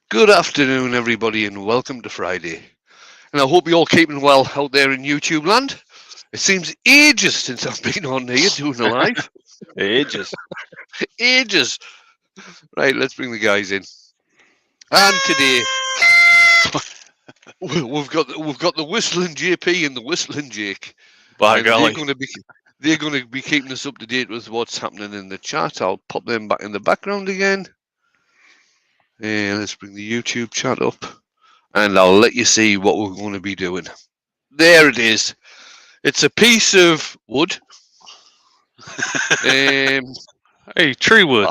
Good afternoon, everybody, and welcome to Friday. And I hope you're all keeping well out there in YouTube land. It seems ages since I've been on here doing a live. Ages. Ages. Right, let's bring the guys in. And today we've got the whistling JP and the whistling Jake, By and golly. they're going to be keeping us up to date with what's happening in the chat. I'll pop them back in the background again. And let's bring the YouTube chat up. And I'll let you see what we're going to be doing. There it is. It's a piece of wood. Hey, tree wood.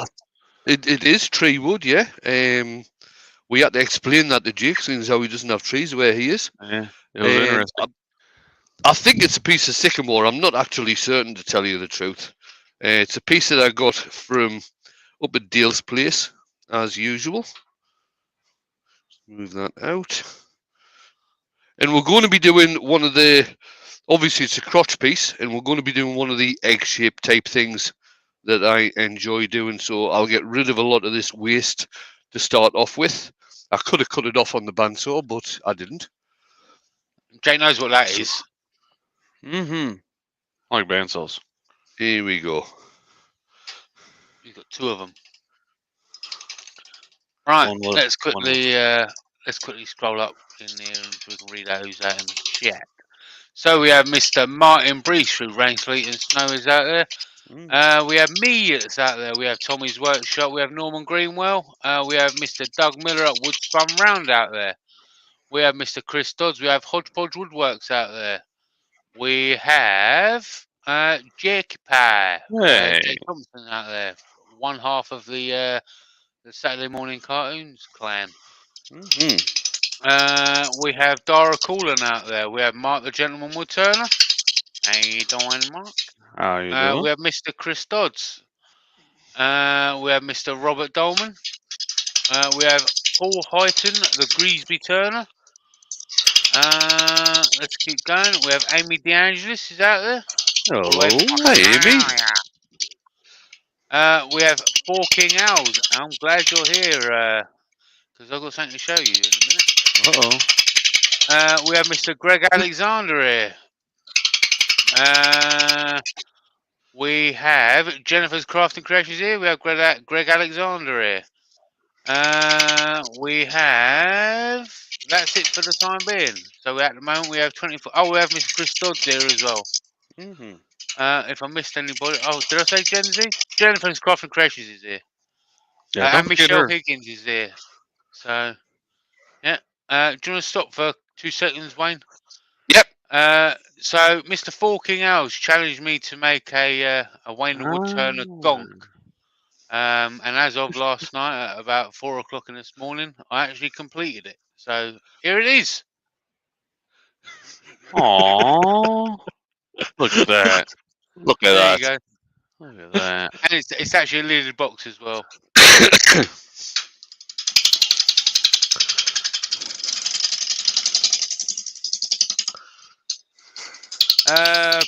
It is tree wood, yeah. We had to explain that to Jake, since how he doesn't have trees where he is. Yeah, it was interesting. I think it's a piece of sycamore. I'm not actually certain, to tell you the truth. It's a piece that I got from up at Dale's place, as usual. Move that out. And we're going to be doing one of the, obviously it's a crotch piece, and we're going to be doing one of the egg-shaped type things that I enjoy doing. So I'll get rid of a lot of this waste to start off with. I could have cut it off on the bandsaw, but I didn't. Jake knows what that is. Like bandsaws. Here we go. You've got two of them. Right, One was- let's quickly scroll up in there and we can read out who's out in the chat. So we have Mr. Martin Brees through Rain, Sleet and Snow is out there. We have me that's out there. We have Tommy's Workshop. We have Norman Greenwell. We have Mr. Doug Miller at Woodspun Round out there. We have Mr. Chris Dodds. We have Hodgepodge Woodworks out there. We have Jake Pie. Hey. Jake Thompson out there. One half of the Saturday Morning Cartoons clan. We have Dara Coolin out there. We have Mark the Gentleman Wood Turner. How you doing, Mark? How you doing? We have Mr. Chris Dodds. We have Mr. Robert Dolman. We have Paul Hyton, the Greasby Turner. Let's keep going. We have Amy DeAngelis is out there. Hello, Amy. We have Four King Owls. I'm glad you're here because I've got something to show you in a minute. We have Mr. Greg Alexander here. We have Jennifer's Crafting Creations here. We have Greg Alexander here. We have. That's it for the time being. So at the moment we have 24. Oh, we have Mr. Chris Dodds here as well. If I missed anybody, oh, did I say Gen Z? Jennifer's Crafting Creations is here. Yeah, and Michelle Higgins is here. So, yeah. Do you want to stop for 2 seconds, Wayne? Yep. So, Mr. Four King Owls challenged me to make a Wayne the Woodturner gonk. And as of last night, at about 4 o'clock in this morning, I actually completed it. So, here it is. Aww. Look at that. Look at There that. you go. Look at that. And it's actually a lidded box as well.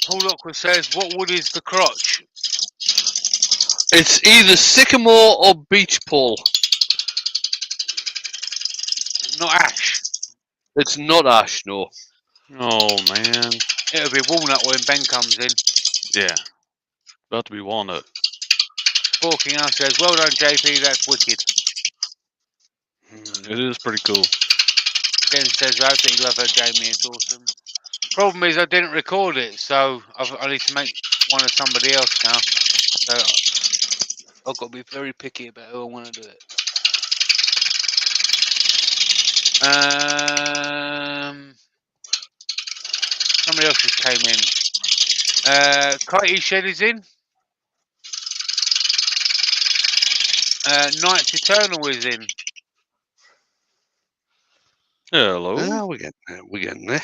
Paul Lockwood says, what wood is the crotch? It's either sycamore or beech pole. Not ash. It's not ash, no. Oh, man. It'll be walnut when Ben comes in. Yeah. About to be walnut. Forking out says, well done, JP, that's wicked. It is pretty cool. Ben says, I absolutely love that, Jamie, it's awesome. Problem is, I didn't record it, so I need to make one of somebody else now. So I've got to be very picky about who I want to do it. Somebody else just came in. Kitey Shed is in. Knights Eternal is in. Hello. We're getting there.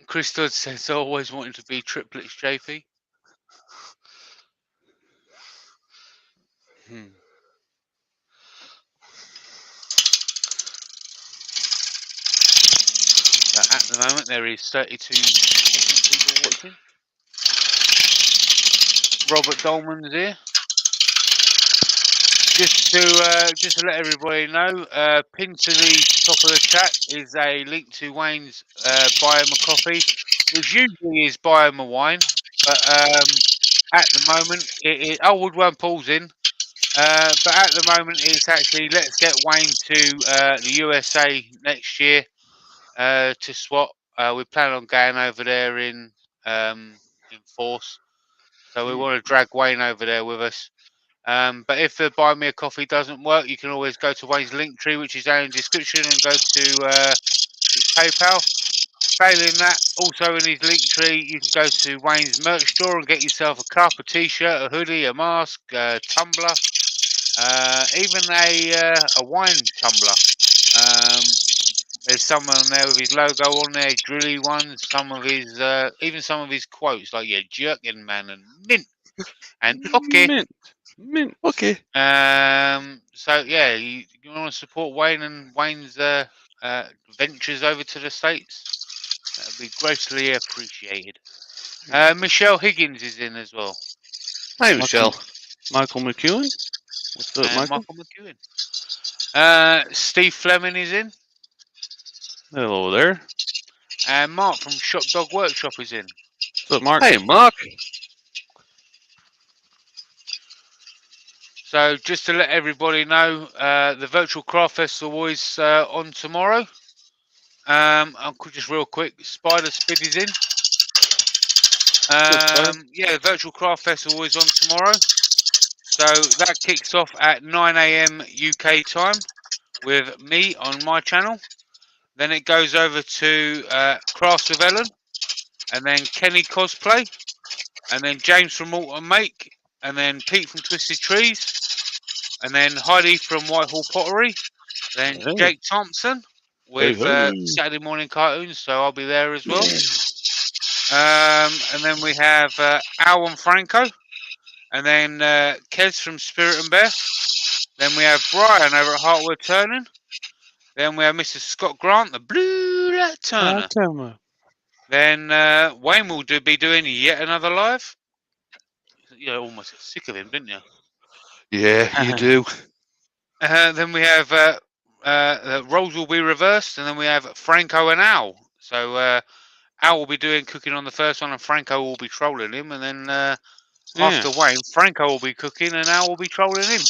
Chris Dodd says, I always wanted to be triplets, JP. At the moment, there is 32 different people watching. Robert Dolman's here. just to let everybody know, pinned to the top of the chat is a link to Wayne's buy him a coffee, which usually is buy him a wine, but at the moment Woodworm Paul's in, but at the moment it's actually let's get Wayne to the USA next year to SWAT. We plan on going over there in force, so we want to drag Wayne over there with us. But if the buy me a coffee doesn't work, you can always go to Wayne's link tree, which is down in the description, and go to his PayPal. Failing that, also in his link tree, you can go to Wayne's merch store and get yourself a cup, a t-shirt, a hoodie, a mask, a tumbler, even a wine tumbler. There's some on there with his logo on there, drilly ones, some of his, even some of his quotes, like "Yeah, jerkin man" and "mint" and "okay." Mint. Okay. So yeah, you want to support Wayne and Wayne's ventures over to the States? That would be greatly appreciated. Michelle Higgins is in as well. Hi, Michelle. Michael McEwen. What's up, And Michael? McEwen. Steve Fleming is in. Hello there. And Mark from Shop Dog Workshop is in. What's up, Mark? Hey, Mark. So just to let everybody know, the Virtual Craft Festival is on tomorrow. Just real quick, Spider Spid is in. Yeah, the Virtual Craft Festival is on tomorrow. So that kicks off at 9 AM UK time with me on my channel. Then it goes over to Crafts with Ellen, and then Kenny Cosplay, and then James from Alton Make, and then Pete from Twisted Trees, and then Heidi from Whitehall Pottery, then Jake Thompson with Saturday Morning Cartoons, so I'll be there as well. And then we have Al and Franco, and then Kez from Spirit and Bear. Then we have Brian over at Heartwood Turning. Then we have Mr. Scott Grant, the Blue Rat Turner. Then Wayne will be doing yet another live. You almost get sick of him, didn't you? Yeah, you do. Then we have roles will be reversed, and then we have Franco and Al. So Al will be doing cooking on the first one, and Franco will be trolling him. And then after Wayne, Franco will be cooking, and Al will be trolling him.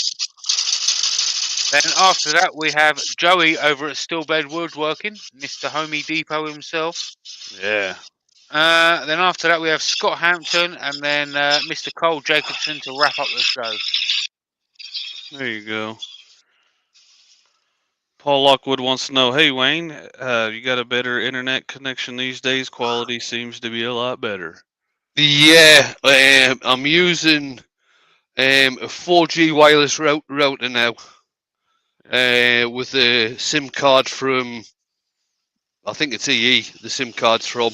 Then after that, we have Joey over at Stillbed Woodworking, Mr. Homie Depot himself. Yeah. Then after that, we have Scott Hampton, and then Mr. Cole Jacobson to wrap up the show. There you go. Paul Lockwood wants to know, hey, Wayne, you got a better internet connection these days? Quality seems to be a lot better. Yeah, I'm using a 4G wireless router now with a SIM card from, I think it's EE, the SIM card's from.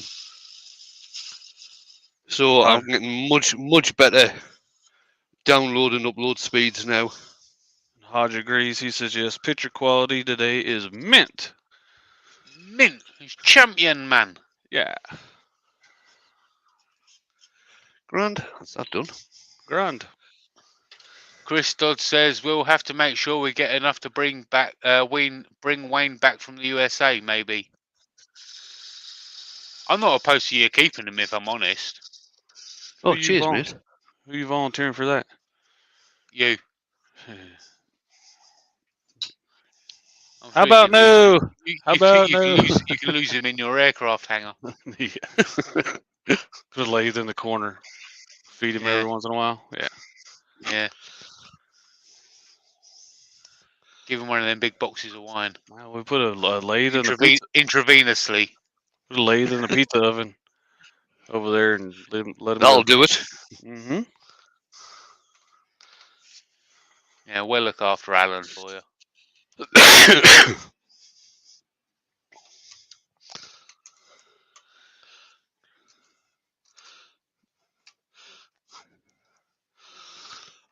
So I'm getting much better download and upload speeds now. Hodge agrees. He says, yes, picture quality today is mint. Mint. He's champion, man. Yeah. Grand. That's that done. Grand. Chris Dodd says we'll have to make sure we get enough to bring back Wayne back from the USA, maybe. I'm not opposed to you keeping him, if I'm honest. Oh, cheers, mate. Who are you volunteering for that? You. How about no? How about no? You can lose him in your aircraft hangar. Yeah. Put a lathe in the corner. Feed him every once in a while. Yeah. Yeah. Give him one of them big boxes of wine. Well, we put a lathe in the pizza. Intravenously. Put a lathe in the pizza oven over there and let him. That'll do it. Mm-hmm. Yeah, we'll look after Alan for you.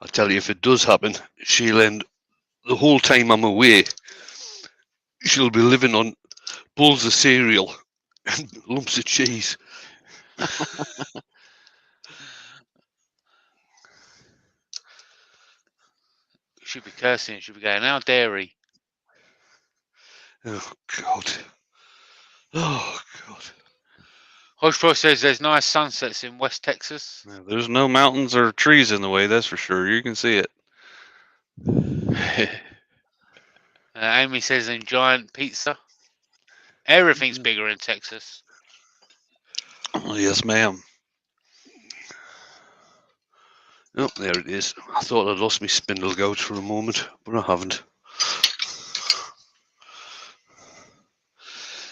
I tell you, if it does happen, she'll end the whole time I'm away. She'll be living on bowls of cereal and lumps of cheese. Should be cursing. Should be going, how dare he? Oh God. Oh God. Hodgepodge says there's nice sunsets in West Texas. Now, there's no mountains or trees in the way, that's for sure. You can see it. Amy says in giant pizza. Everything's bigger in Texas. Oh, yes, ma'am. Oh, there it is. I thought I'd lost my spindle gouge for a moment, but I haven't.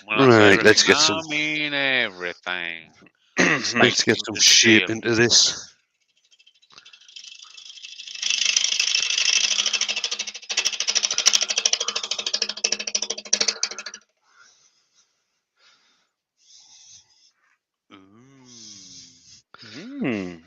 When I say Right, let's get everything, some. I mean everything. Let's get some shape into this. Mm.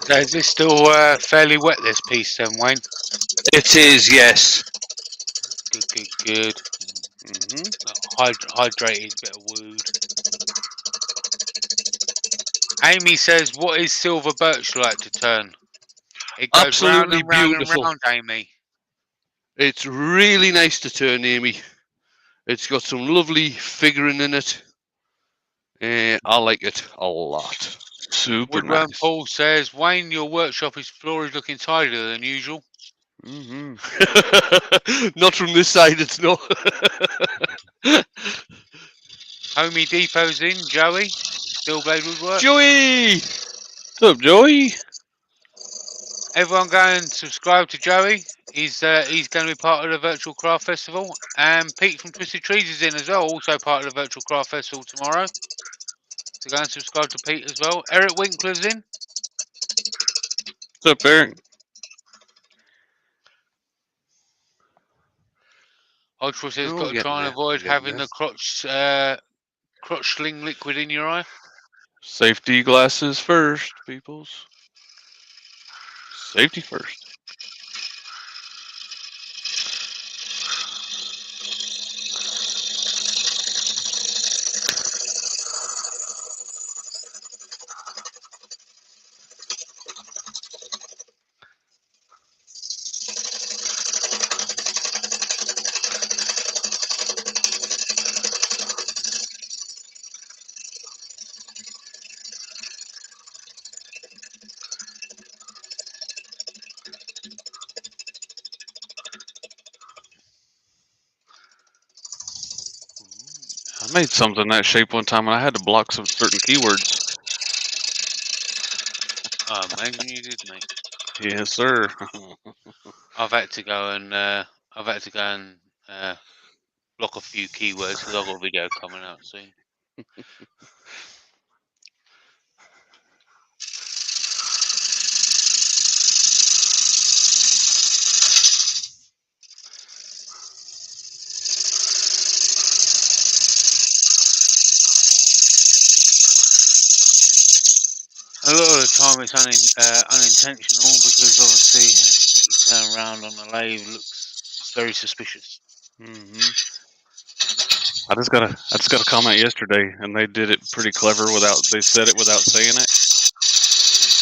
So is this still fairly wet, this piece then, Wayne? It is, yes. Good. Hydrated, bit of wood. Amy says, what is silver birch like to turn? It goes Absolutely round and round beautiful. and round, Amy. It's really nice to turn, Amy. It's got some lovely figuring in it. I like it a lot. Super Woodworm nice. Paul says, Wayne, your workshop floor is looking tidier than usual. Not from this side, it's not. Homie Depot's in, Joey. Steel Blade Woodwork. Joey! What's up, Joey? Everyone go and subscribe to Joey. He's going to be part of the Virtual Craft Festival. And Pete from Twisted Trees is in as well, also part of the Virtual Craft Festival tomorrow. So go and subscribe to Pete as well. Eric Winkler's in. What's up, Eric? Hodgepodge says, Oh, got to getting try and there, avoid getting having there. the crotch sling liquid in your eye. Safety glasses first, peoples. Safety first. I made something that shape one time and I had to block some certain keywords. Oh, imagine you did, mate. Yes, sir. I've had to go and block a few keywords because I've got a video coming out soon. A lot of the time it's unintentional because obviously you turn around on the lathe looks very suspicious. I just got a comment yesterday, and they did it pretty clever they said it without saying it.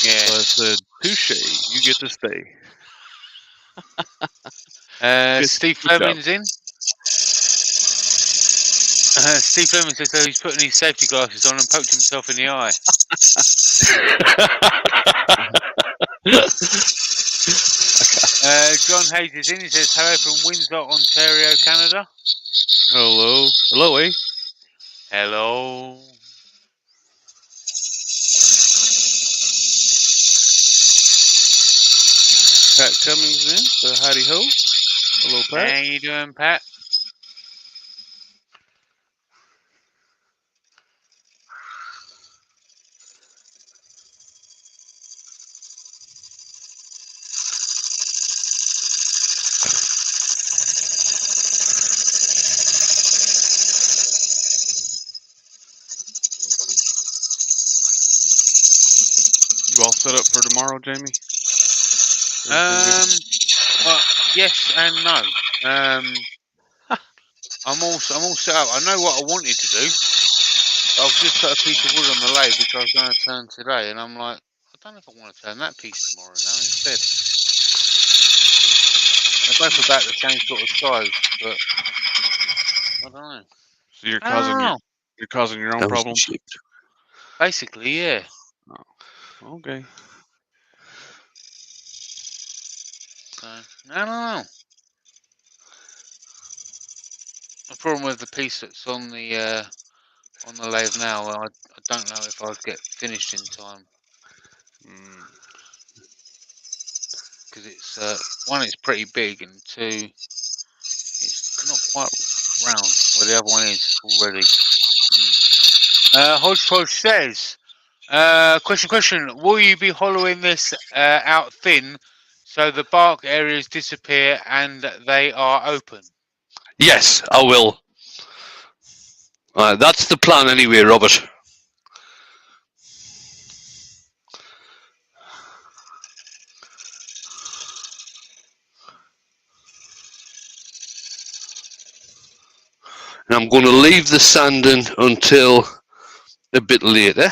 Yeah. So I said, "Touche, you get to stay." Steve good job. Fleming's in. Steve Fleming says that he's putting his safety glasses on and poked himself in the eye. John Hayes is in. He says hello from Windsor, Ontario, Canada. Hello, eh? Hello. Pat Cummings in. So howdy ho. Hello, Pat. How you doing, Pat? You all set up for tomorrow, Jamie? Everything good? Well, yes and no. I'm all set up. I know what I wanted to do. I've just put a piece of wood on the lathe which I was going to turn today, and I'm like, I don't know if I want to turn that piece tomorrow now instead. They're both about the same sort of size, but I don't know. So you're I don't know. causing your own How's the problems. ship? Basically, yeah. Okay. So I don't know. The problem with the piece that's on the lathe now, I don't know if I'll get finished in time because it's one, it's pretty big, and two, it's not quite round where the other one is already. Hodgepodge says, question, will you be hollowing this out thin so the bark areas disappear and they are open? Yes, I will. That's the plan anyway, Robert. And I'm going to leave the sanding until a bit later.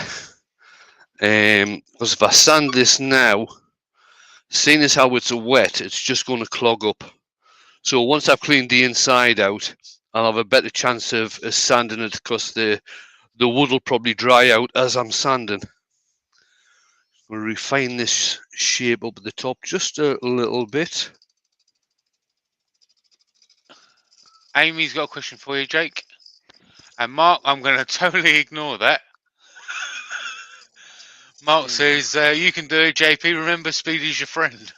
Because if I sand this now, seeing as how it's wet, it's just going to clog up. So once I've cleaned the inside out, I'll have a better chance of sanding it because the wood will probably dry out as I'm sanding. We'll refine this shape up at the top just a little bit. Amy's got a question for you, Jake. And Mark, I'm going to totally ignore that. Mark says, you can do it, JP. Remember, speed is your friend.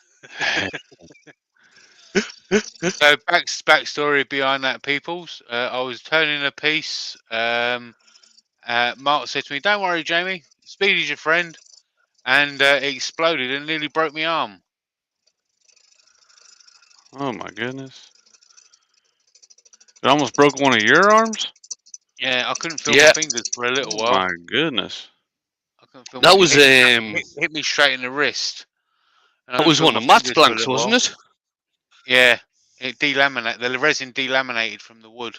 So, backstory behind that, peoples. I was turning a piece. Mark said to me, don't worry, Jamie. Speed is your friend. And it exploded and nearly broke my arm. Oh my goodness! It almost broke one of your arms. Yeah, I couldn't feel my fingers for a little Oh while. my goodness! I couldn't feel That was hit me straight in the wrist. that was one of Matt's blanks, wasn't it? Yeah, it delaminated. The resin delaminated from the wood.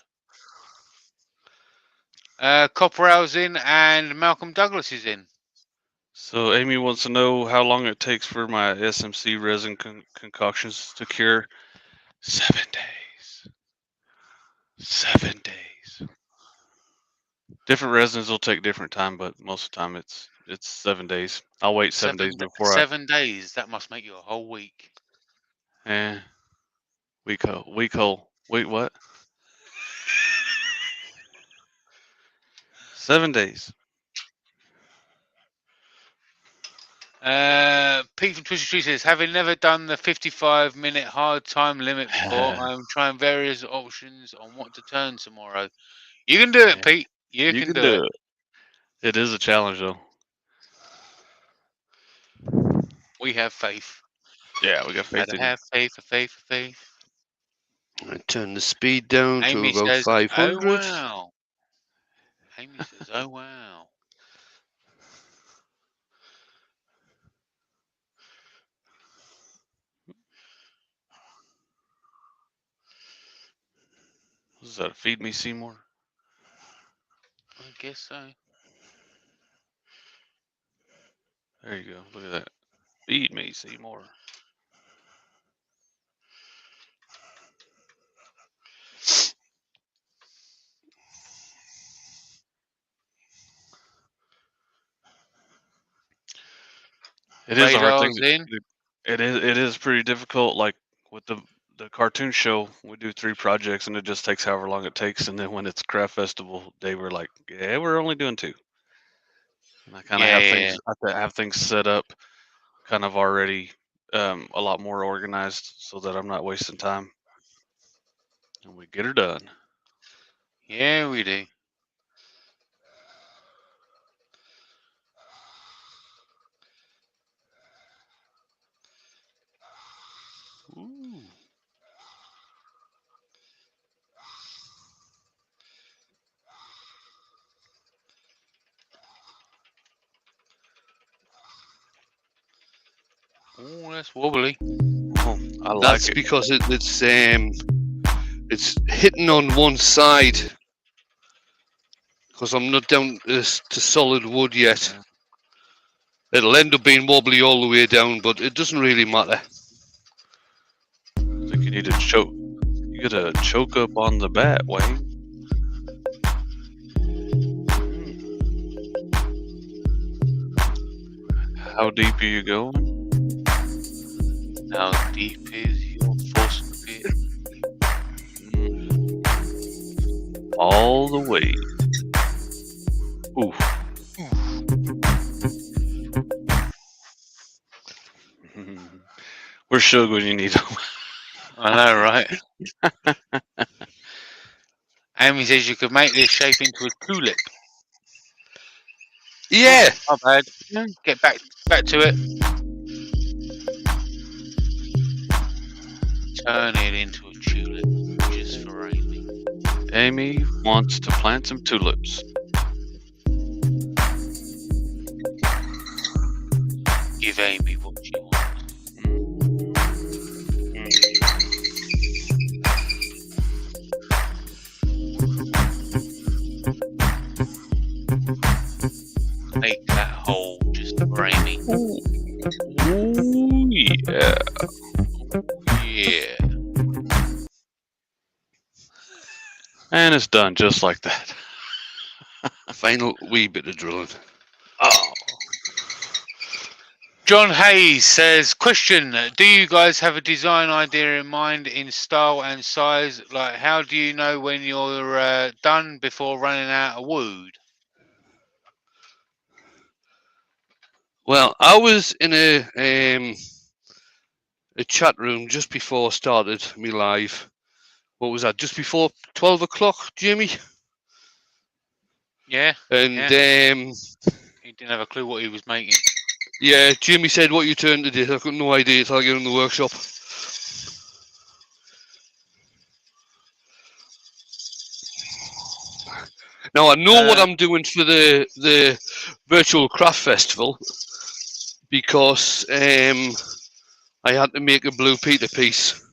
Copperell's in and Malcolm Douglas is in. So Amy wants to know how long it takes for my SMC resin concoctions to cure. 7 days. 7 days. Different resins will take different time, but most of the time it's 7 days. I'll wait 7 days before 7 days. That must make you a whole week. Week hole. Wait, what? 7 days. Pete from Twisted Tree says, having never done the 55-minute hard time limit before, I'm trying various options on what to turn tomorrow. You can do it, Pete. You can do it. It is a challenge, though. We have faith. Yeah, we got faith Gotta in you. have faith. I turn the speed down Amy to about says, 500. oh, wow. Amy says, oh, wow. What is that? Feed me, Seymour? I guess so. There you go. Look at that. Feed me, Seymour. It is a hard thing. It is pretty difficult. Like with the cartoon show, we do 3 projects, and it just takes however long it takes. And then when it's craft festival day, we're like, yeah, we're only doing 2. And I kind of have things set up, kind of already a lot more organized, so that I'm not wasting time, and we get her done. Yeah, we do. Ooh. Oh, that's wobbly. Oh, I like That's it. because it's hitting on one side. Because I'm not down to solid wood yet. It'll end up being wobbly all the way down, but it doesn't really matter. I think you need to choke. You gotta choke up on the bat, Wayne. How deep are you going? How deep is your force pit? All the way. Oof. Where's Suge when you need him? I know, right? Amy says you could make this shape into a tulip. Yeah. Oh, not bad. Get back to it. Turn it into a tulip just for Amy. Amy wants to plant some tulips. Give Amy what she wants. Make that hole just for Amy. Ooh, yeah. Yeah. And it's done just like that. Final wee bit of drilling. Oh. John Hayes says, question, do you guys have a design idea in mind in style and size? Like, how do you know when you're done before running out of wood? Well, I was in a chat room just before I started me live. What was that? Just before 12 o'clock, Jimmy? Yeah. And he didn't have a clue what he was making. Yeah, Jimmy said, what you turned today? I've got no idea until I get in the workshop. Now, I know what I'm doing for the virtual craft festival because I had to make a Blue Peter piece.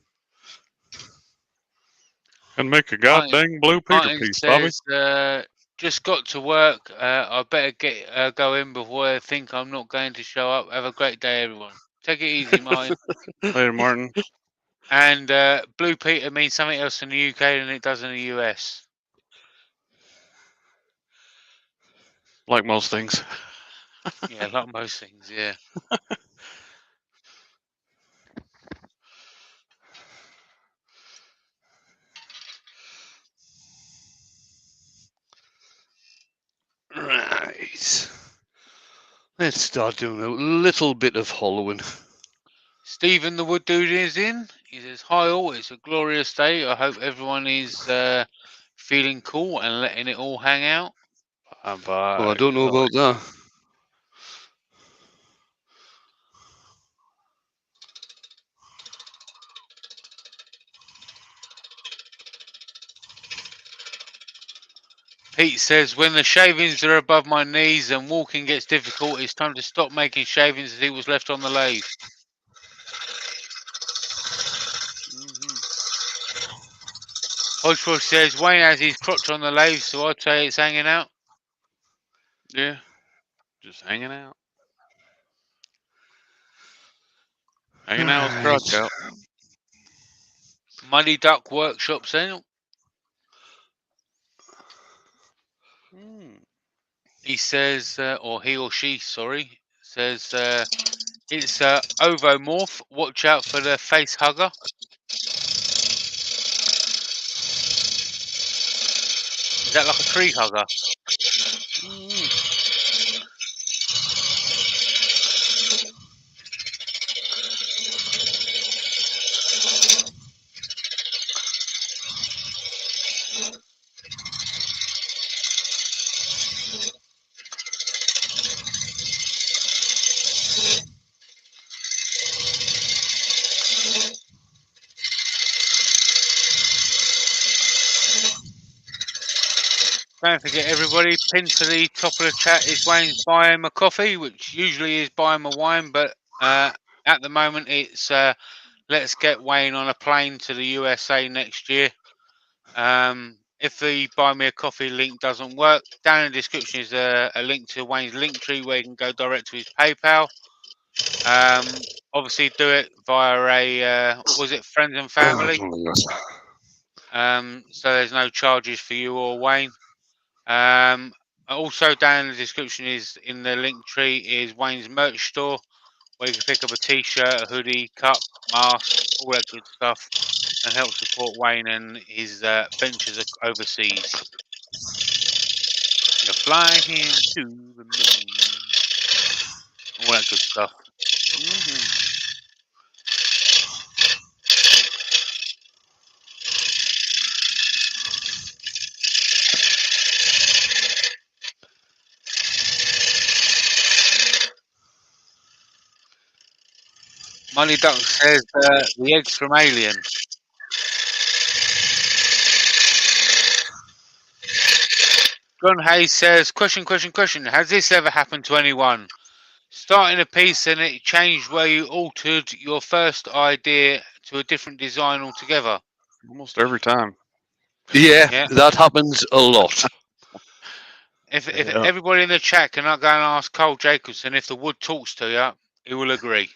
And make a goddamn Blue Peter piece, Bobby. Just got to work. I better get going before I think I'm not going to show up. Have a great day, everyone. Take it easy, Martin. Later, Martin. And Blue Peter means something else in the UK than it does in the US. Like most things. Yeah, like most things, yeah. Right. Let's start doing a little bit of hollowing. Stephen the Wood Dude is in. He says, hi all, it's a glorious day. I hope everyone is feeling cool and letting it all hang out. Bye. Well, I don't know about that. Pete says, when the shavings are above my knees and walking gets difficult, it's time to stop making shavings and see what's left on the lathe. Hodgepodge says, Wayne has his crotch on the lathe, so I'd say it's hanging out. Yeah, just hanging out. Hanging out with crotch out. Muddy Duck Workshop saying, he says, or he or she, sorry, says, it's ovomorph. Watch out for the face hugger. Is that like a tree hugger? Don't forget, everybody, pinned to the top of the chat is Wayne's buy him a coffee, which usually is buy him a wine, but At the moment, it's let's get Wayne on a plane to the USA next year. If the buy me a coffee link doesn't work, down in the description is a link to Wayne's link tree where you can go direct to his PayPal. Obviously, do it via a was it friends and family? So there's no charges for you or Wayne. Also, down in the description is in the link tree is Wayne's merch store where you can pick up a t-shirt, a hoodie, cup, mask, all that good stuff, and help support Wayne and his ventures overseas. You're flying him to the moon. All that good stuff. Money Duck says the eggs from Alien. John Hayes says, question. Has this ever happened to anyone? Starting a piece and it changed where you altered your first idea to a different design altogether? Almost every time. Yeah, that happens a lot. If everybody in the chat cannot go and ask Cole Jacobson if the wood talks to you, he will agree.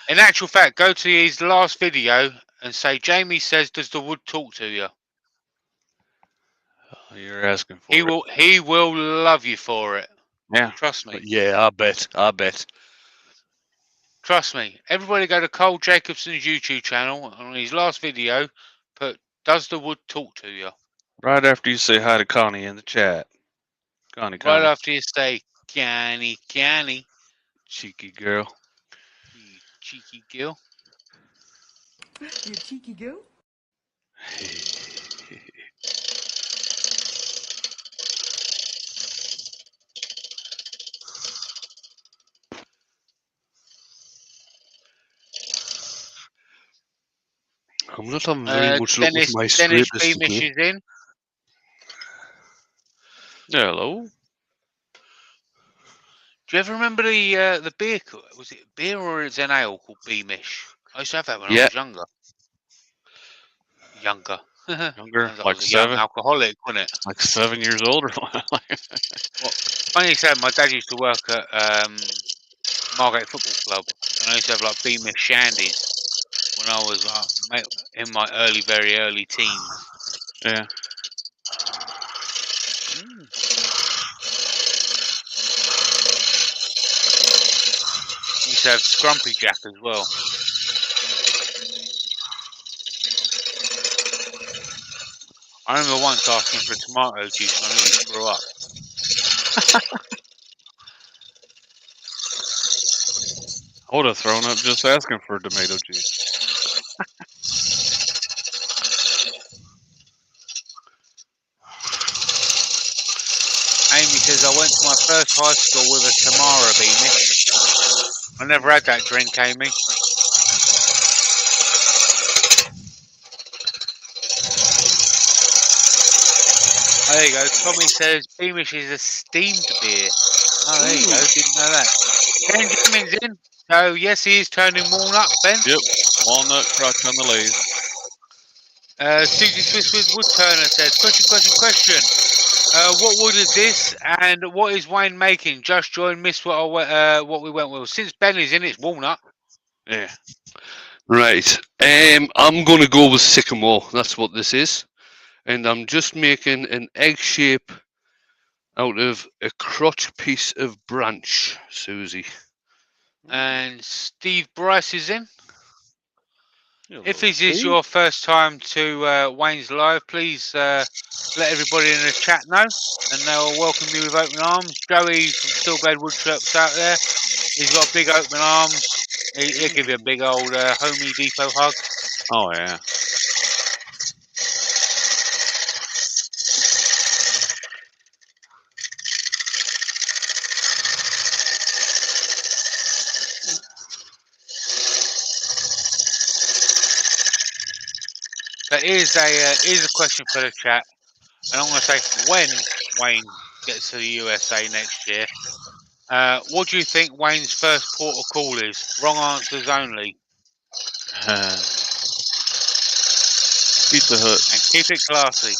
In actual fact, go to his last video and say, Jamie says, does the wood talk to you? You're asking for it. He will love you for it. Yeah. Trust me. Yeah, I bet. Trust me. Everybody go to Cole Jacobson's YouTube channel. On his last video, put, does the wood talk to you? Right after you say hi to Connie in the chat. Connie. Right after you say, Connie. Cheeky girl. You cheeky girl. You cheeky girl. I'm not having very much luck with my Dennis scrapers Beamish today. is in. Hello. Do you ever remember the beer? Was it beer or is it an ale called Beamish? I used to have that when I was younger. Younger, like a 7. Young alcoholic, wasn't it? Like 7 years old or what? Well, funny you said, my dad used to work at Margate Football Club, and I used to have like Beamish shandies when I was in my very early teens. Yeah. Used to have Scrumpy Jack as well. I remember once asking for tomato juice and I nearly threw up. I would have thrown up just asking for tomato juice. Amy says, I went to my first high school with a Tamara Beamish. I never had that drink, Amy. There you go. Tommy says Beamish is a steamed beer. Oh, there you go. Didn't know that. Ben Jamin's in. So, yes, he is turning walnut, Ben. Yep. Walnut crotch on the lathe. Susie Swisswood Wood Turner says, question. What wood is this and what is Wayne making? Just joined, missed what we went with. Since Ben is in, it's walnut. Yeah. Right. I'm going to go with sycamore. That's what this is. And I'm just making an egg shape out of a crotch piece of branch, Susie. And Steve Bryce is in. Hello, If this is your first time to Wayne's Live, please let everybody in the chat know, and they'll welcome you with open arms. Joey from Stillbed Woodshop's out there. He's got big open arms. He'll give you a big old Homey Depot hug. Oh, yeah. So here's a question for the chat, and I'm going to say when Wayne gets to the USA next year, What do you think Wayne's first port of call is? Wrong answers only. Pizza Hut. And keep it classy.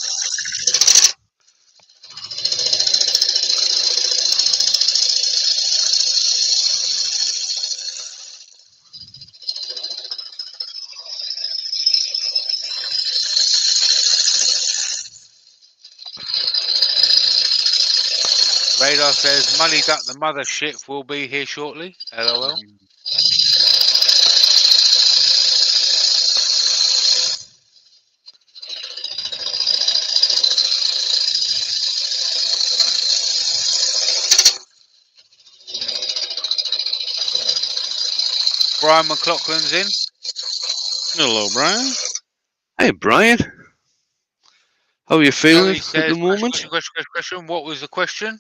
Radar says, Muddy Duck the mothership will be here shortly. LOL. Brian McLaughlin's in. Hello, Brian. Hey, Brian. How are you feeling Says, at the moment? Question. What was the question?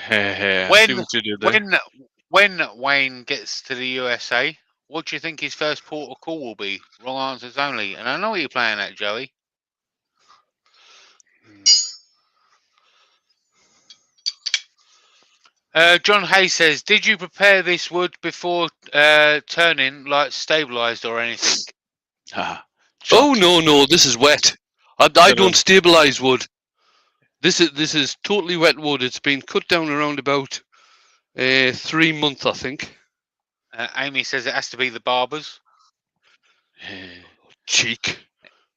See what you did there. When Wayne gets to the USA, what do you think his first port of call will be? Wrong answers only. And I know what you're playing at, Joey. John Hay says, did you prepare this wood before turning, like stabilized or anything? Oh, no, this is wet. I don't stabilize wood. This is totally wet wood. It's been cut down around about 3 months, I think. Amy says it has to be the barbers. Cheek.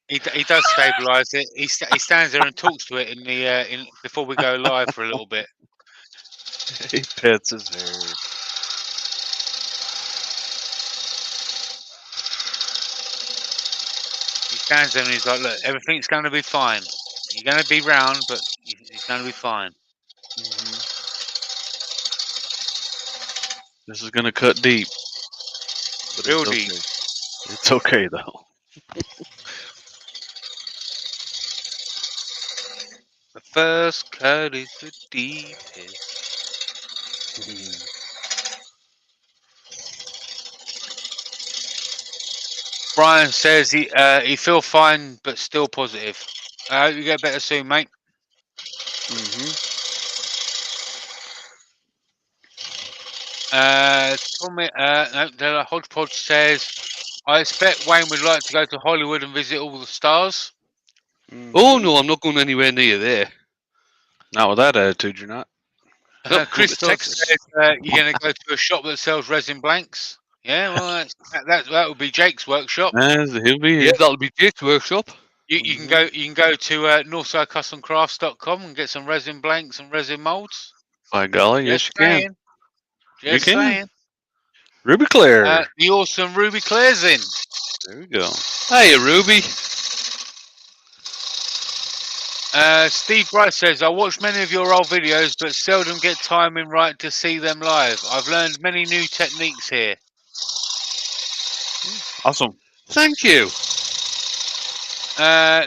He does stabilise it. He stands there and talks to it in the before we go live for a little bit. He pets his hair. He stands there and he's like, "Look, everything's going to be fine. You're going to be round, but it's going to be fine." This is going to cut deep. But Real it's deep. Okay. It's okay, though. The first cut is the deepest. Brian says he feel fine but still positive. I hope you get better soon, mate. Tommy, no, Hodgepodge says, I expect Wayne would like to go to Hollywood and visit all the stars. Oh no, I'm not going anywhere near there. Not with that attitude, you're not. Crystal says you're going to go to a shop that sells resin blanks. Yeah, well, that would be Jake's workshop. He'll be here. Yeah, that'll be Jake's workshop. You can go to northsidecustomcrafts.com and get some resin blanks and resin molds. By golly, yes you can. Just saying. Ruby Claire. The awesome Ruby Claire's in. There we go. Hey, Ruby. Steve Bright says, I watch many of your old videos, but seldom get timing right to see them live. I've learned many new techniques here. Awesome. Thank you.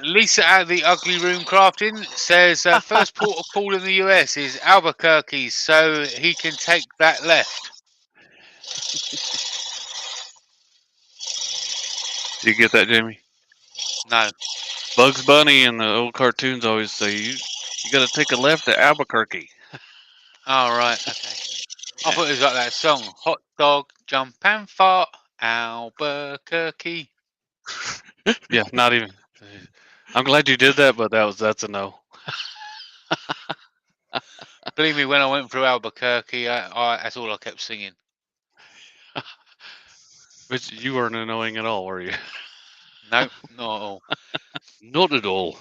Lisa at the Ugly Room Crafting says, first port of call in the US is Albuquerque, so he can take that left. Do you get that, Jamie? No. Bugs Bunny and the old cartoons always say, you got to take a left at Albuquerque. Oh, right. Okay. I thought it was like that song, Hot Dog, Jump and Fart, Albuquerque. Yeah, not even. I'm glad you did that, but that's a no. Believe me, when I went through Albuquerque, that's all I kept singing. But you weren't annoying at all, were you? No, not at all. Not at all.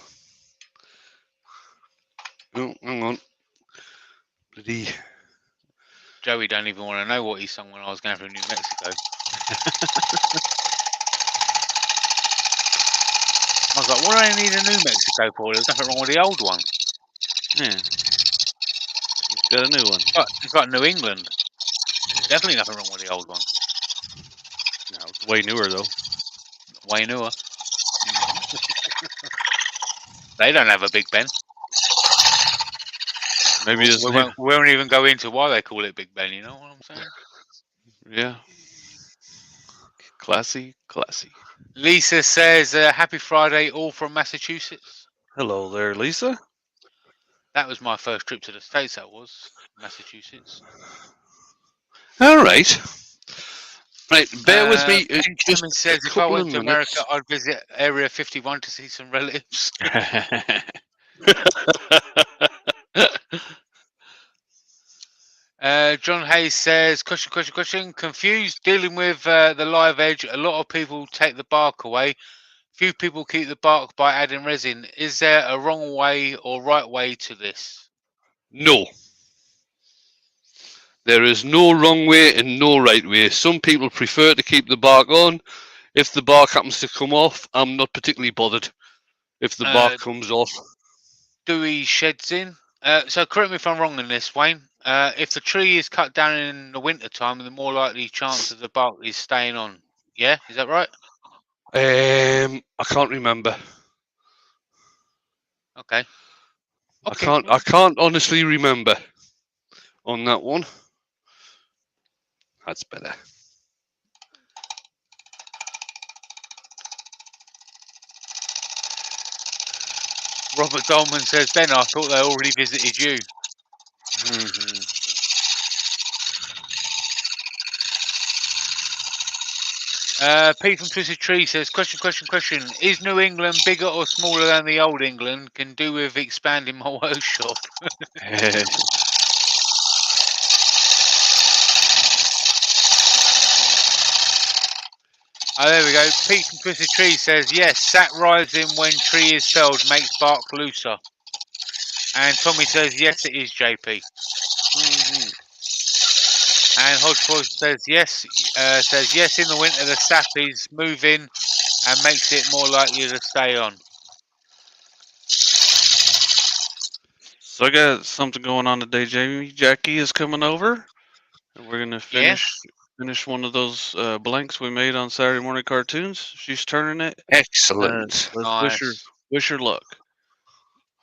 Oh, hang on. Bloody. Joey don't even want to know what he sung when I was going through New Mexico. I was like, what do I need a New Mexico for? There's nothing wrong with the old one. Yeah. You've got a new one. It's like New England. Definitely nothing wrong with the old one. No, it's way newer, though. Way newer. They don't have a Big Ben. Maybe it's we won't even go into why they call it Big Ben, you know what I'm saying? Yeah. Classy. Lisa says, happy Friday, all from Massachusetts. Hello there, Lisa. That was my first trip to the States, that was. Massachusetts. All right. Right, bear with me. Just Benjamin says, if I went to America, I'd visit Area 51 to see some relatives. John Hayes says, question. Confused dealing with the live edge. A lot of people take the bark away. Few people keep the bark by adding resin. Is there a wrong way or right way to this? No. There is no wrong way and no right way. Some people prefer to keep the bark on. If the bark happens to come off, I'm not particularly bothered if the bark comes off. Dewey sheds in. So correct me if I'm wrong in this, Wayne. If the tree is cut down in the winter time, the more likely chance of the bark is staying on. Yeah, is that right? I can't remember. Okay. I can't honestly remember on that one. That's better. Robert Dolman says, Ben, I thought they already visited you. Pete from Twisted Tree says, question. Is New England bigger or smaller than the old England? Can do with expanding my workshop. Oh, there we go. Pete from Twisted Tree says, yes, sap rising when tree is felled makes bark looser. And Tommy says, yes, it is, JP. And Hodgepodge says, yes, in the winter the sap is moving and makes it more likely to stay on. So I got something going on today, Jamie. Jackie is coming over, and we're gonna finish one of those blanks we made on Saturday morning cartoons. She's turning it. Excellent. Let's nice. wish her luck.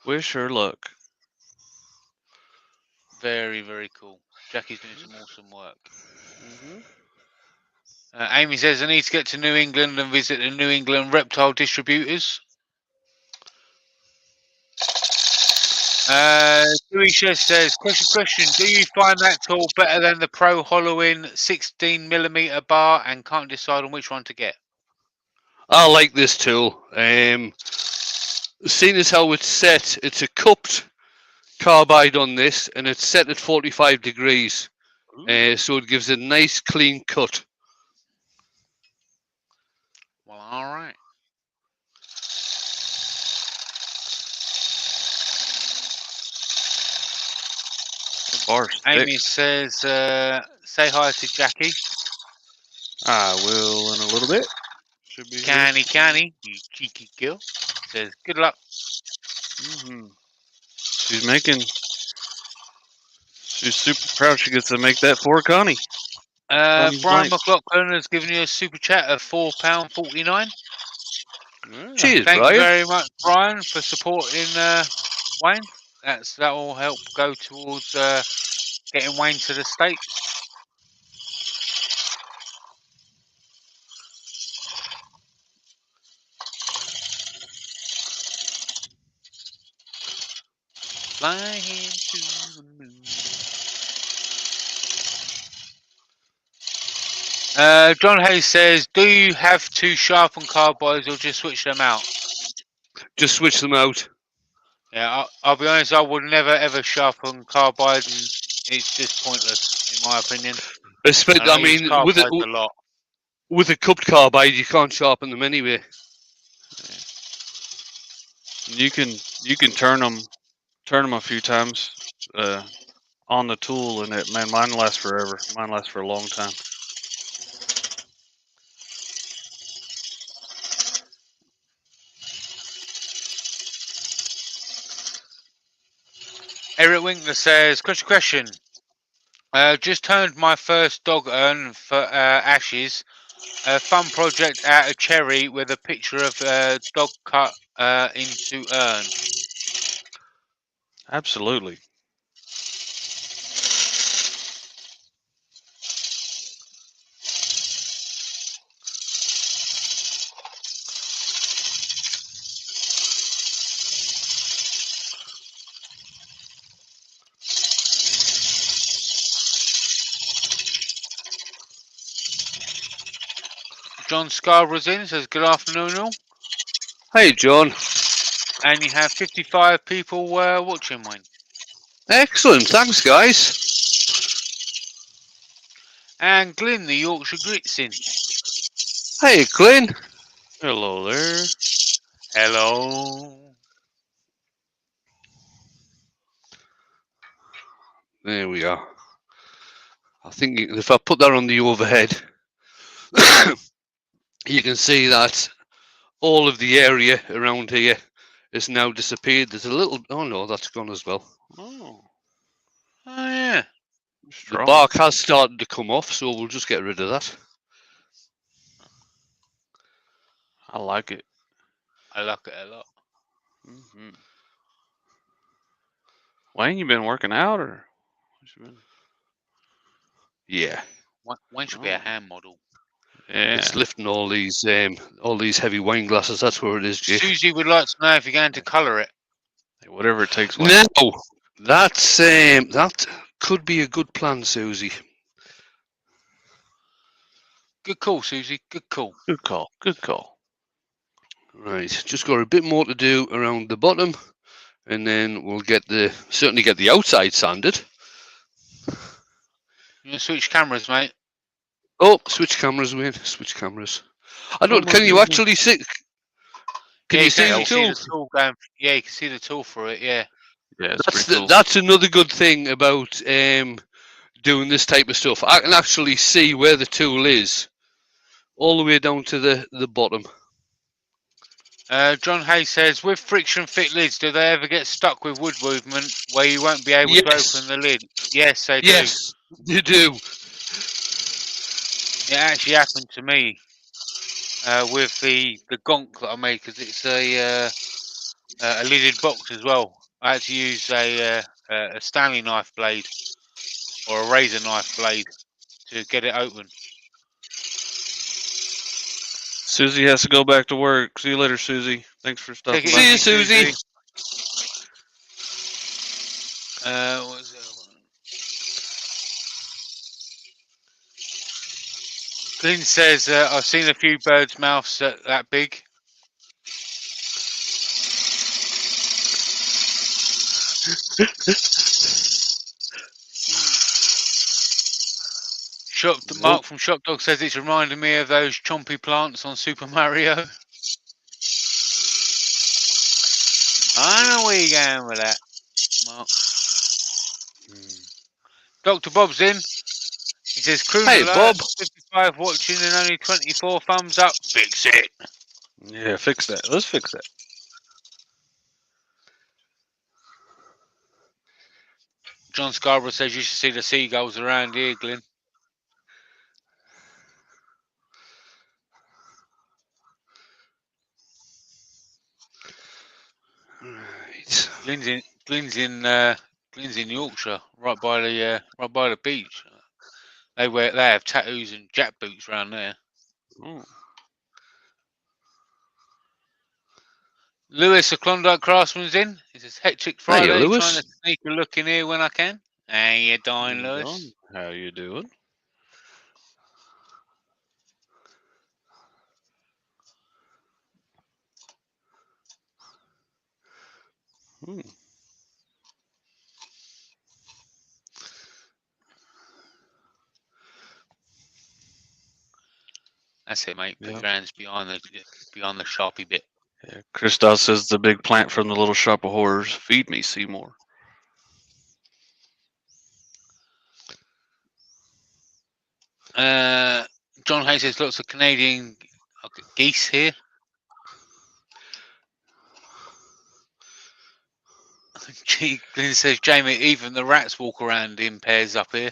Wish her luck. Very, very cool. Jackie's doing some awesome work. Amy says, I need to get to New England and visit the New England reptile distributors. Dewey says, question. Do you find that tool better than the Pro Hollowing 16mm bar and can't decide on which one to get? I like this tool. Seeing as how it's set, it's a cupped carbide on this, and it's set at 45 degrees. So it gives a nice clean cut. Well, all right. Amy says, say hi to Jackie. I will in a little bit. Should be Canny, you cheeky girl. Says, good luck. She's super proud she gets to make that for Connie. Brian McLaughlin has given you a super chat of £4.49. Cheers, Thank Brian. you very much, Brian, for supporting Wayne. That will help go towards getting Wayne to the States. Flying to the moon. John Hayes says, do you have to sharpen carbides or just switch them out? Just switch them out. Yeah, I'll be honest, I would never ever sharpen carbide, and it's just pointless, in my opinion. I mean, with a cupped carbide, you can't sharpen them anyway. You can turn them a few times on the tool, and mine lasts forever. Mine lasts for a long time. Eric Winkler says, question. Just turned my first dog urn for ashes. A fun project out of cherry with a picture of dog cut into urn. Absolutely. John Scarborough's in, says good afternoon all. Hey, John. And you have 55 people watching, Wayne. Excellent. Thanks, guys. And Glyn, the Yorkshire Grits in. Hey, Glyn. Hello there. Hello. There we are. I think if I put that on the overhead, you can see that all of the area around here has now disappeared. There's a little... Oh, no, that's gone as well. Oh, Yeah. The bark has started to come off, so we'll just get rid of that. I like it. I like it a lot. Mm-hmm. Wayne, you been working out or? Yeah. Wayne should be a hand model. Yeah. It's lifting all these heavy wine glasses. That's where it is, Jake. Susie would like to know if you're going to colour it. Whatever it takes. Wayne. No, that's that could be a good plan, Susie. Good call, Susie. Good call. Good call. Good call. Right, just got a bit more to do around the bottom, and then we'll certainly get the outside sanded. You want to switch cameras, mate? Oh, switch cameras, Wayne. Switch cameras. I don't. Can you actually see? Can you see the tool? Yeah, you can see the tool for it. Yeah. Yeah, it's pretty cool. That's another good thing about doing this type of stuff. I can actually see where the tool is, all the way down to the bottom. John Hayes says, with friction fit lids, do they ever get stuck with wood movement where you won't be able to open the lid? Yes, they do. Yes, they do. It actually happened to me with the gonk that I made, because it's a lidded box as well. I had to use a Stanley knife blade or a razor knife blade to get it open. Susie has to go back to work. See you later, Susie. Thanks for stopping by. See you, Susie. What's that one? Glyn says, I've seen a few birds' mouths that big. Mark from Shop Dog says it's reminding me of those chompy plants on Super Mario. I know where you're going with that, Mark. Dr. Bob's in. He says, crew hey, alert, Bob. 55 watching and only 24 thumbs up. Fix it. Yeah, fix that. Let's fix that. John Scarborough says you should see the seagulls around here, Glyn. Right. Glyn's in Yorkshire, right by the beach. They have tattoos and jackboots around there. Ooh. Lewis, a Klondike Craftsman's in. He says, hectic Friday, Hey, Lewis. trying to sneak a look in here when I can. How you doing, Lewis? How you doing? That's it, mate. Put your hands behind the Sharpie bit. Yeah, Christos says the big plant from the Little Shop of Horrors. Feed me, Seymour. John Hayes says lots of Canadian geese here. Glyn says, Jamie, even the rats walk around in pairs up here.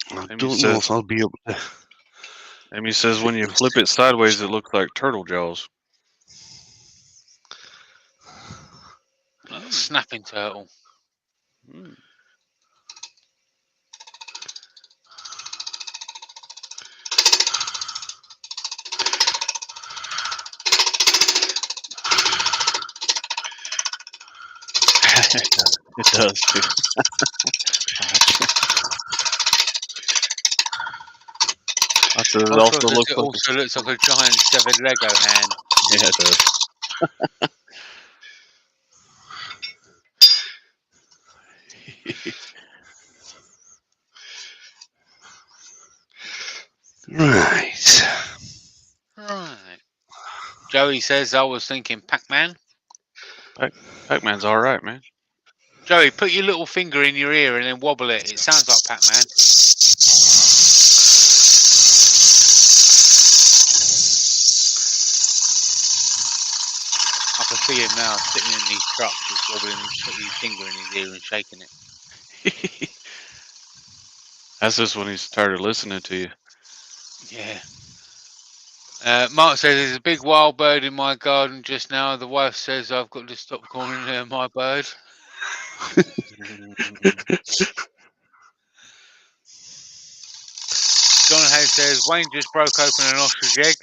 I don't know if I'll be able to. Amy says when you flip it sideways, it looks like turtle jaws. Snapping turtle. It does too. It also looks like a giant severed Lego hand. Yeah, it does. Right. Joey says, I was thinking Pac-Man. Pac-Man's all right, man. Joey, put your little finger in your ear and then wobble it. It sounds like Pac-Man. I can see him now sitting in his truck, just wobbling, putting his finger in his ear and shaking it. That's just when he started listening to you. Yeah. Mark says there's a big wild bird in my garden just now. The wife says I've got to stop calling her my bird. John Hayes says Wayne just broke open an ostrich egg.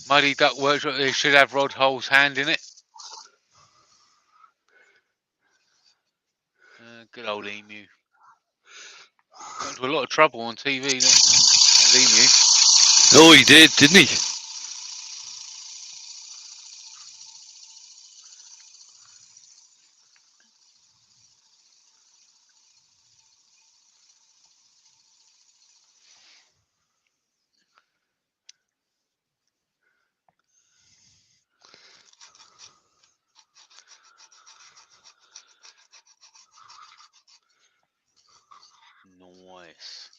Muddy Duck Workshop, they should have Rod Hull's hand in it. Good old emu. Got into a lot of trouble on TV. Old emu. Oh, he did, didn't he? Nice.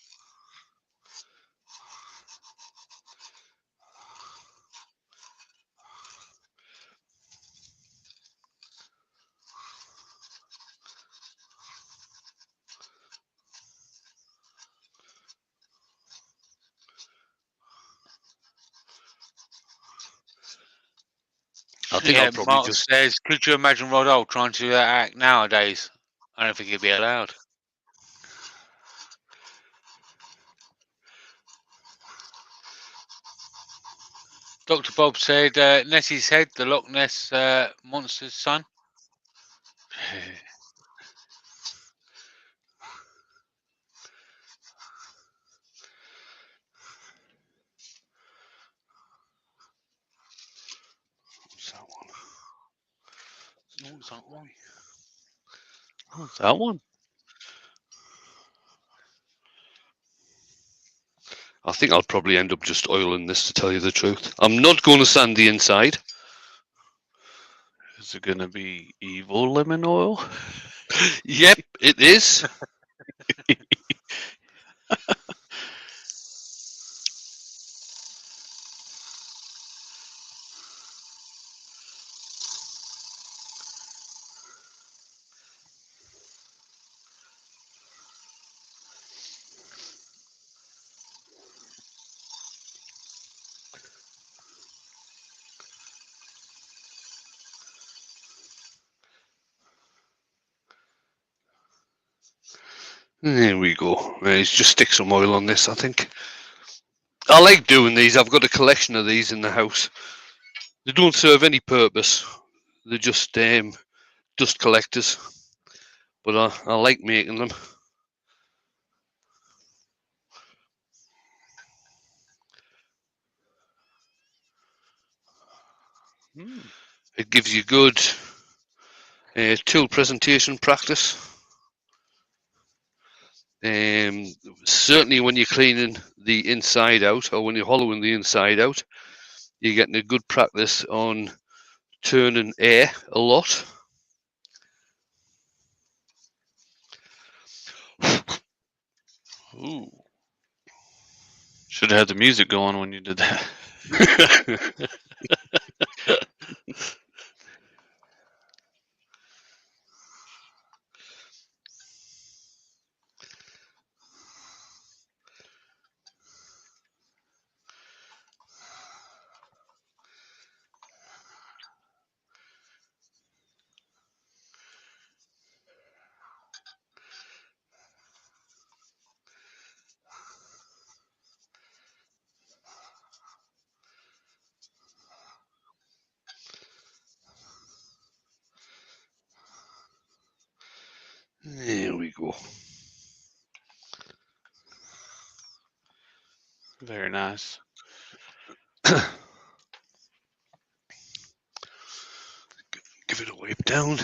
I think I'll probably Mark says, could you imagine Rod Hull trying to do that act nowadays? I don't think he'd be allowed. Dr. Bob said Nessie's head, the Loch Ness monster's son. What's that one? What's that one? I think I'll probably end up just oiling this, to tell you the truth. I'm not going to sand the inside. Is it going to be evil lemon oil? Yep, it is. There we go. Let's just stick some oil on this, I think. I like doing these. I've got a collection of these in the house. They don't serve any purpose. They're just dust collectors. But I like making them. It gives you good tool presentation practice. Certainly when you're cleaning the inside out, or when you're hollowing the inside out, you're getting a good practice on turning air a lot. Ooh. Should have had the music going when you did that. There we go. Very nice. Give it a wipe down.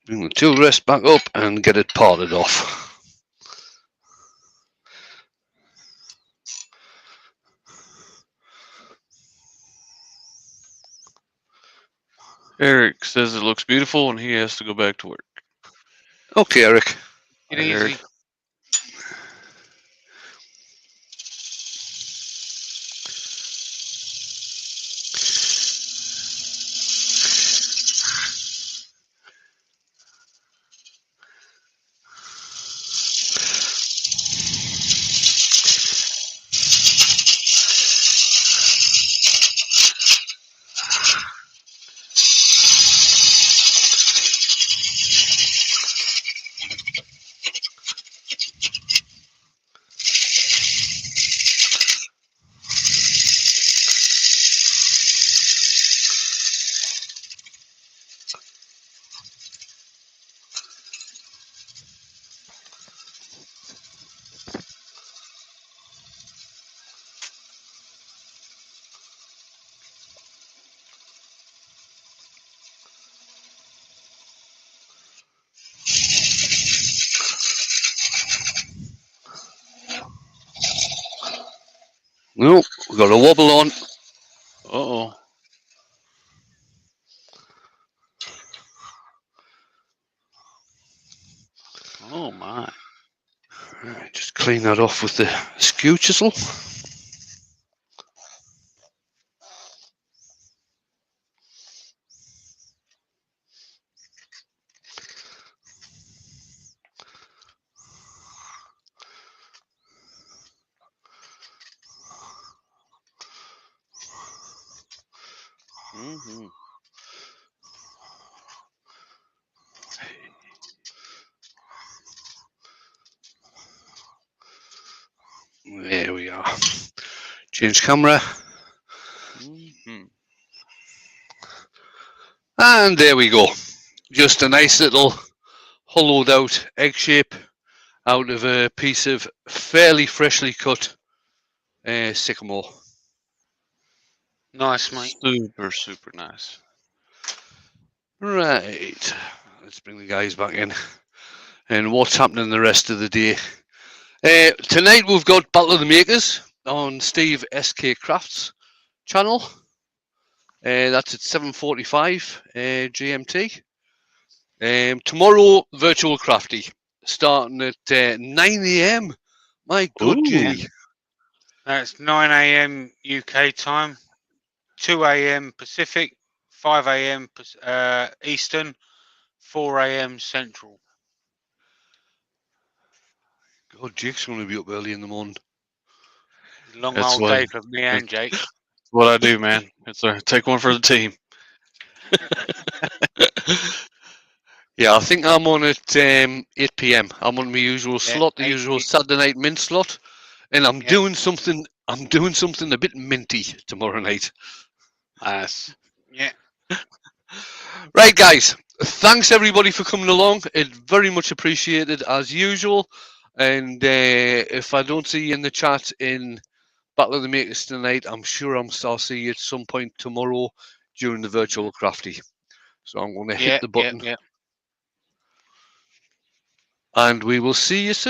Bring the tool rest back up and get it parted off. Eric says it looks beautiful and he has to go back to work. Okay, Eric. Get easy. Nope, we've got a wobble on. Uh-oh. Oh my. Right, just clean that off with the skew chisel. Mm-hmm. There we are. Change camera. Mm-hmm. And there we go. Just a nice little hollowed out egg shape out of a piece of fairly freshly cut sycamore. Nice, mate. Super, super nice. Right. Let's bring the guys back in. And what's happening the rest of the day? Tonight we've got Battle of the Makers on Steve SK Crafts channel. That's at 7:45 GMT. Tomorrow, Virtual Crafty, starting at 9 AM. My good gee. That's 9 AM UK time, 2 AM Pacific, 5 AM Eastern, 4 AM Central. God, Jake's going to be up early in the morning. Long That's old what- day for me and Jake. What I do, man. It's take one for the team. Yeah, I think I'm on at 8 PM. I'm on my usual slot, the 8 usual p.m. Saturday night mint slot, and I'm doing something. I'm doing something a bit minty tomorrow night. Nice. Yeah. Right, guys. Thanks everybody for coming along. It's very much appreciated as usual. And if I don't see you in the chat in Battle of the Makers tonight, I'm sure I'll see you at some point tomorrow during the virtual crafty. So I'm going to hit the button. Yeah. And we will see you soon.